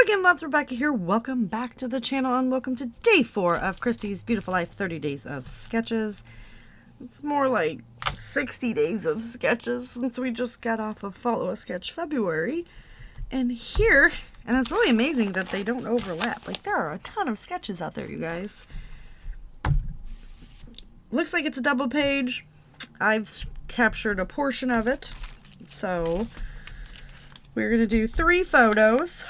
again, loves, Rebecca here. Welcome back to the channel and welcome to day 4 of Christy's Beautiful Life 30 Days of Sketches. It's more like 60 days of sketches since we just got off of Follow a Sketch February. And here, and it's really amazing that they don't overlap. Like, there are a ton of sketches out there, you guys. Looks like it's a double page. I've captured a portion of it. So we're going to do 3 photos.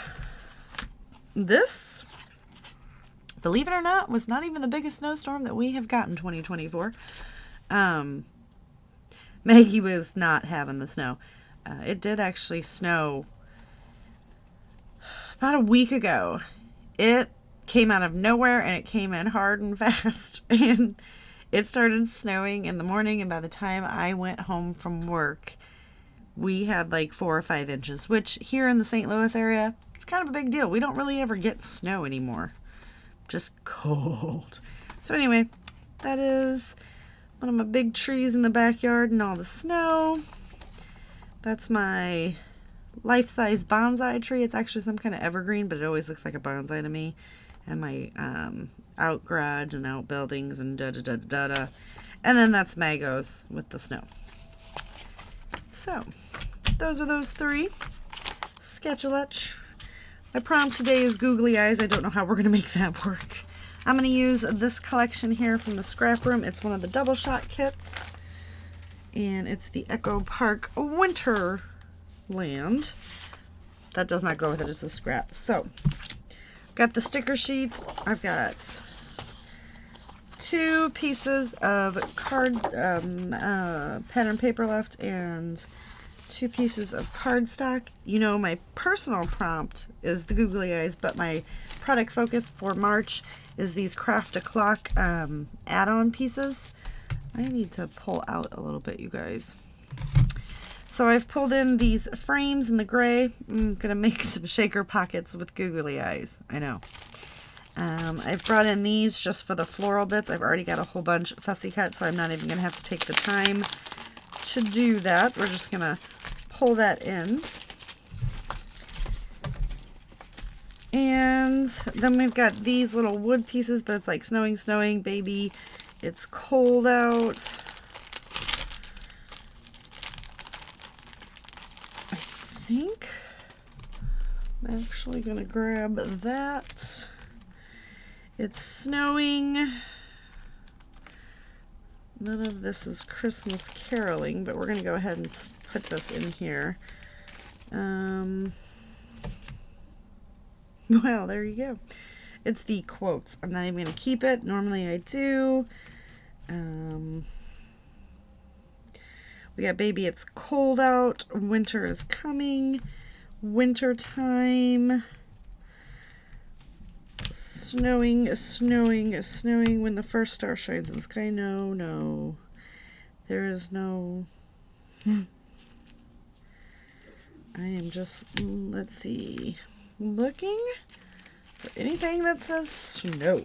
This, believe it or not, was not even the biggest snowstorm that we have gotten 2024. Maggie was not having the snow. It did actually snow about a week ago. It came out of nowhere and it came in hard and fast. And it started snowing in the morning, and by the time I went home from work, we had like 4 or 5 inches, which here in the St. Louis area, it's kind of a big deal. We don't really ever get snow anymore. Just cold. So anyway, that is one of my big trees in the backyard and all the snow. That's my life-size bonsai tree. It's actually some kind of evergreen, but it always looks like a bonsai to me. And my out garage and outbuildings and da-da-da-da-da. And then that's Mago's with the snow. So, those are those 3. Sketch-a-letch. My prompt today is googly eyes. I don't know how we're going to make that work. I'm going to use this collection here from the scrap room. It's one of the double shot kits. And it's the Echo Park Winterland. That does not go with it. It's a scrap. So, got the sticker sheet. I've got 2 pieces of card, pen and paper left, and 2 pieces of cardstock. You know, my personal prompt is the googly eyes, but my product focus for March is these Craft a Clock add-on pieces. I need to pull out a little bit, you guys. So I've pulled in these frames in the gray. I'm going to make some shaker pockets with googly eyes. I know. I've brought in these just for the floral bits. I've already got a whole bunch fussy cut, so I'm not even going to have to take the time to do that. We're just going to pull that in. And then we've got these little wood pieces, but it's like snowing, baby. It's cold out. I think I'm actually going to grab that. It's snowing. None of this is Christmas caroling, but we're going to go ahead and put this in here. Well, there you go. It's the quotes. I'm not even going to keep it. Normally I do. We got baby, it's cold out. Winter is coming. Winter time. Snowing when the first star shines in the sky. No. There is no... I am just, let's see, looking for anything that says snow.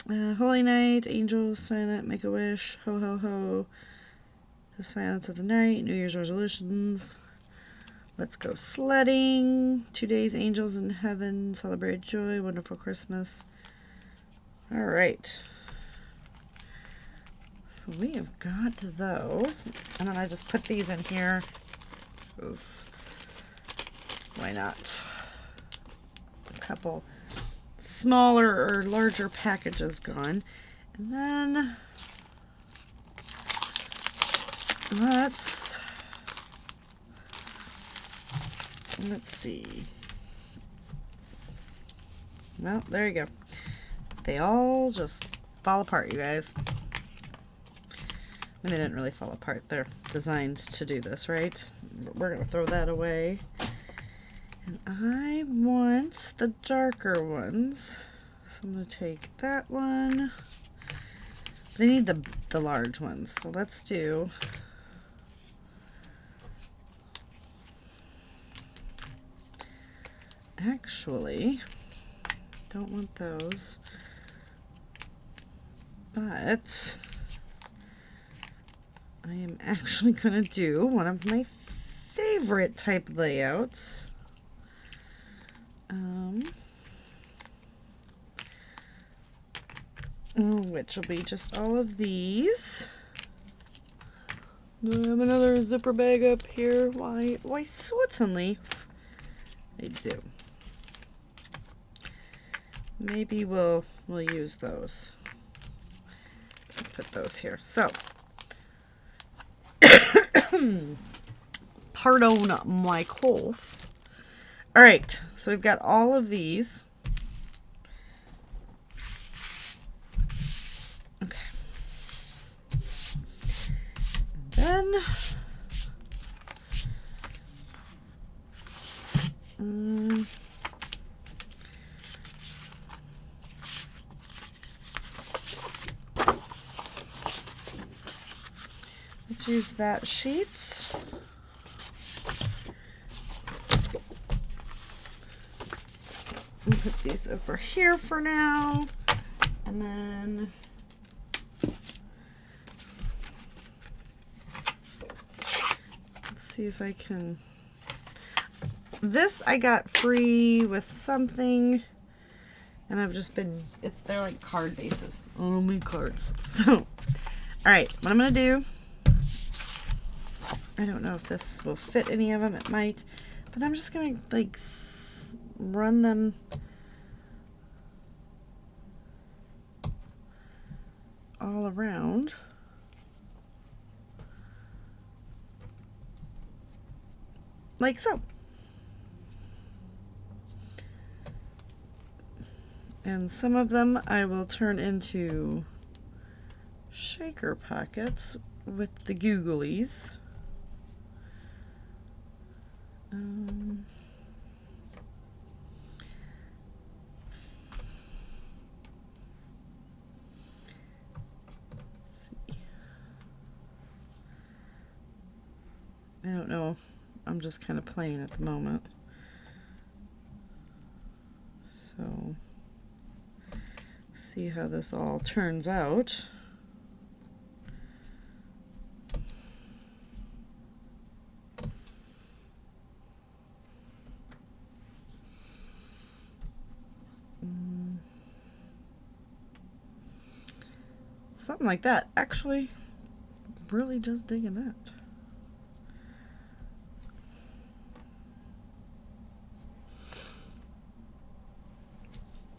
Holy night, angels, silent, make a wish, ho ho ho, the silence of the night, New Year's resolutions. Let's go sledding. 2 days, angels in heaven, celebrate joy, wonderful Christmas. All right. So we have got those. And then I just put these in here. Why not? A couple smaller or larger packages gone. And then let's see. Well, there you go. They all just fall apart, you guys. I mean, they didn't really fall apart. They're designed to do this, right? We're going to throw that away. And I want the darker ones. So I'm going to take that one. But I need the large ones. So let's do... Actually, don't want those. But I am actually going to do one of my favorite type layouts. which will be just all of these. Do I have another zipper bag up here? Why certainly I do. Maybe we'll use those. Put those here. So, pardon my cough. All right, so we've got all of these. Okay. And then let's use that sheet. I'll put these over here for now, and then let's see if I can. This I got free with something, and I've just been. They're like card bases. Only cards. So, all right, what I'm gonna do. I don't know if this will fit any of them. It might, but I'm just gonna like run them all around. Like so. And some of them I will turn into shaker pockets with the googlies. I don't know. I'm just kind of playing at the moment. So, see how this all turns out. Something like that. Actually, really just digging that.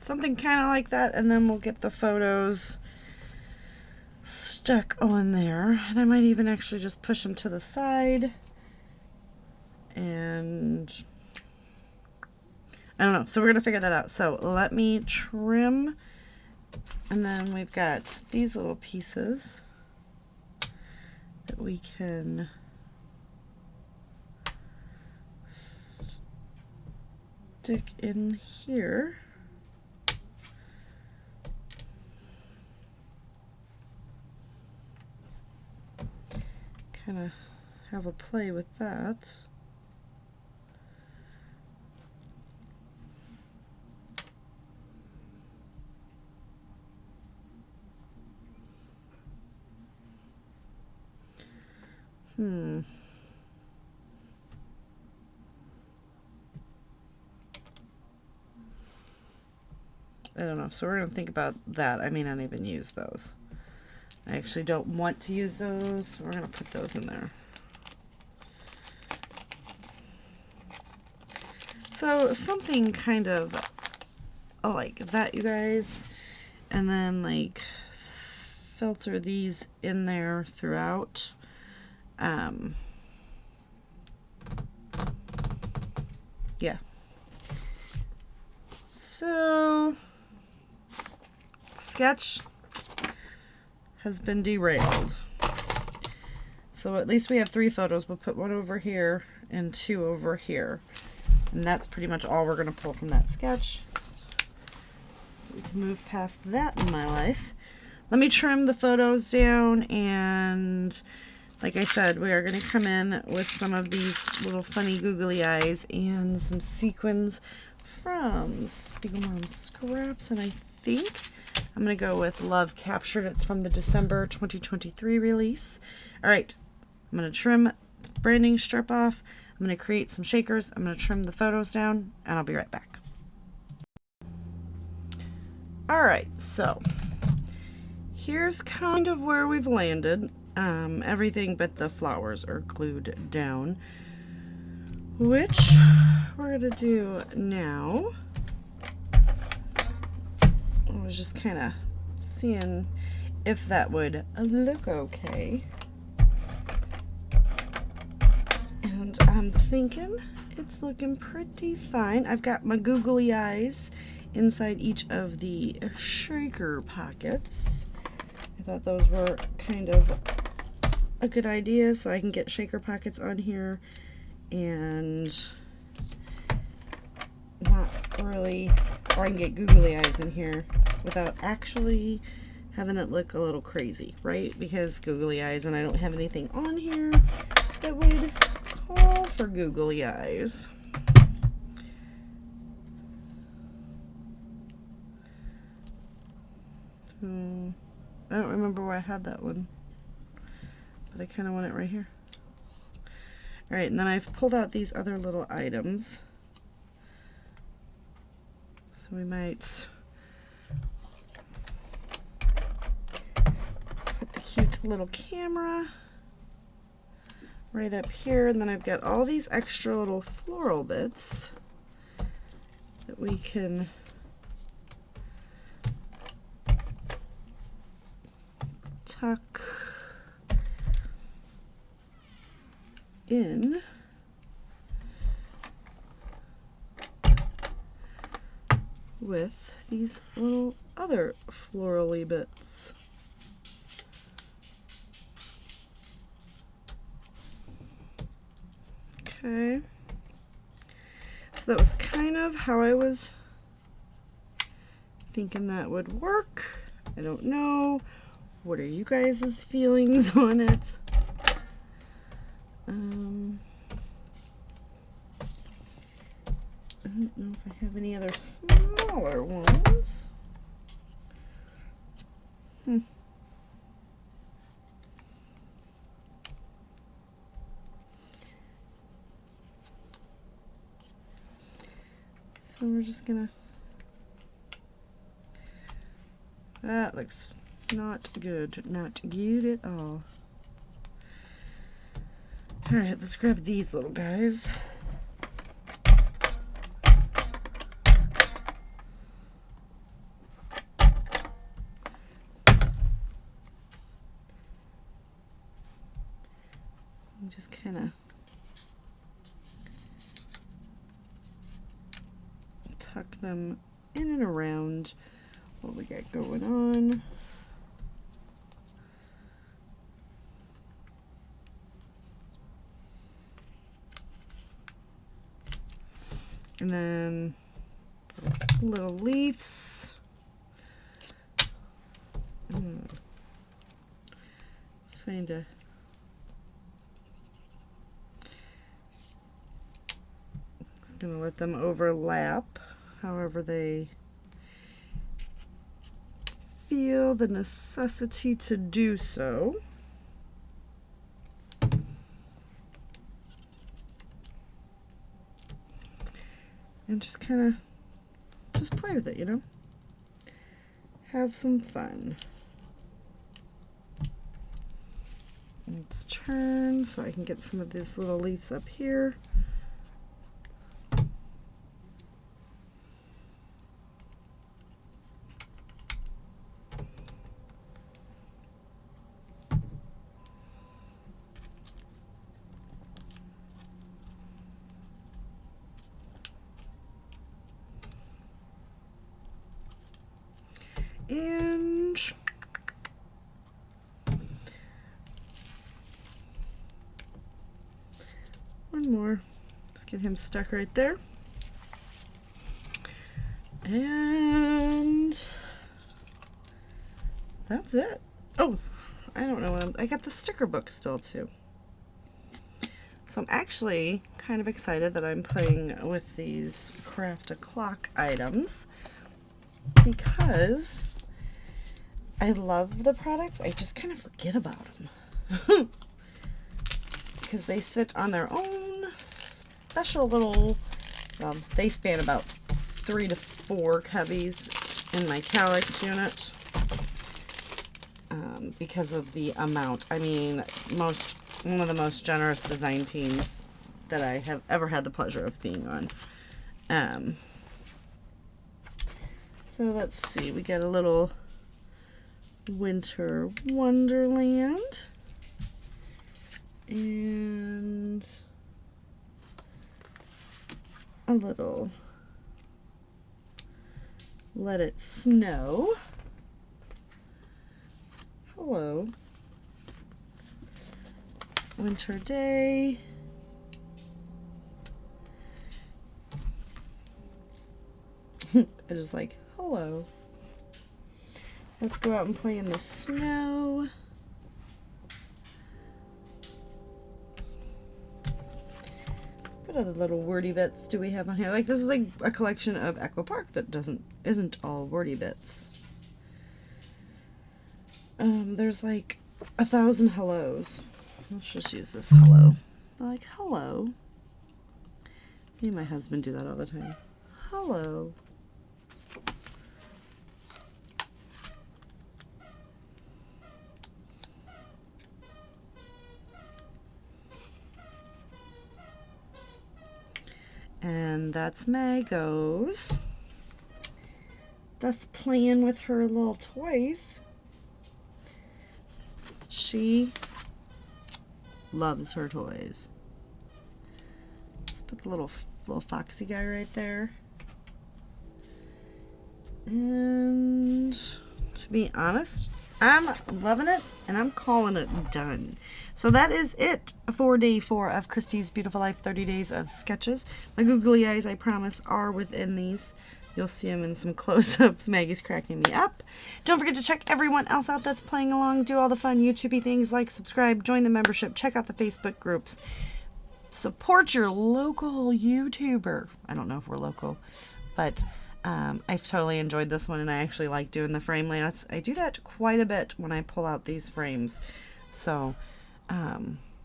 Something kind of like that, and then we'll get the photos stuck on there. And I might even actually just push them to the side. And I don't know. So we're going to figure that out. So let me trim. And then we've got these little pieces that we can stick in here. Kind of have a play with that. I don't know. So we're going to think about that. I may not even use those. I actually don't want to use those. We're going to put those in there. So something kind of like that, you guys. And then like filter these in there throughout. Yeah. So sketch has been derailed. So at least we have 3 photos. We'll put 1 over here and 2 over here. And that's pretty much all we're going to pull from that sketch. So we can move past that in my life. Let me trim the photos down, and like I said, we are going to come in with some of these little funny googly eyes and some sequins from Spiegel Mom Scraps, and I think I'm going to go with Love Captured. It's from the December 2023 release. All right, I'm going to trim the branding strip off. I'm going to create some shakers. I'm going to trim the photos down, and I'll be right back. All right, so here's kind of where we've landed. Everything but the flowers are glued down, which we're gonna do now. I was just kind of seeing if that would look okay. And I'm thinking it's looking pretty fine. I've got my googly eyes inside each of the shaker pockets. I thought those were kind of a good idea, so I can get shaker pockets on here and not really, or I can get googly eyes in here without actually having it look a little crazy, right? Because googly eyes, and I don't have anything on here that would call for googly eyes. I don't remember where I had that one, but I kind of want it right here. Alright, and then I've pulled out these other little items. So we might put the cute little camera right up here, and then I've got all these extra little floral bits that we can tuck in with these little other florally bits. Okay, so that was kind of how I was thinking that would work. I don't know. What are you guys' feelings on it? I don't know if I have any other smaller ones. So we're just gonna, that looks not good, not good at all. Alright, let's grab these little guys. And just kind of tuck them in and around what we got going on. And then little leaves. Find a just gonna let them overlap however they feel the necessity to do so. And just kind of just play with it, you know? Have some fun. Let's turn so I can get some of these little leaves up here. And one more. Let's get him stuck right there. And that's it. Oh, I don't know what I got the sticker book still too. So I'm actually kind of excited that I'm playing with these craft a clock items because I love the products. I just kind of forget about them because they sit on their own special little, they span about 3 to 4 cubbies in my Calyx unit. because of the amount. I mean, one of the most generous design teams that I have ever had the pleasure of being on. So let's see, we got a little winter wonderland and a little let it snow. Hello. Winter day. I just like, hello. Let's go out and play in the snow. What other little wordy bits do we have on here? Like, this is like a collection of Echo Park that isn't all wordy bits. There's like 1,000 hellos. Let's just use this hello. Like, hello. Me and my husband do that all the time. Hello. And that's Mago's. Just playing with her little toys. She loves her toys. Let's put the little foxy guy right there. And to be honest, I'm loving it, and I'm calling it done. So that is it for day 4 of Christy's Beautiful Life 30 Days of Sketches. My googly eyes, I promise, are within these. You'll see them in some close-ups. Maggie's cracking me up. Don't forget to check everyone else out that's playing along. Do all the fun YouTube-y things like subscribe, join the membership, check out the Facebook groups. Support your local YouTuber. I don't know if we're local, but I've totally enjoyed this one, and I actually like doing the frame layouts. I do that quite a bit when I pull out these frames. So,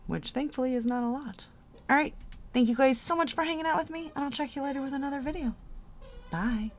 which thankfully is not a lot. All right. Thank you guys so much for hanging out with me, and I'll check you later with another video. Bye.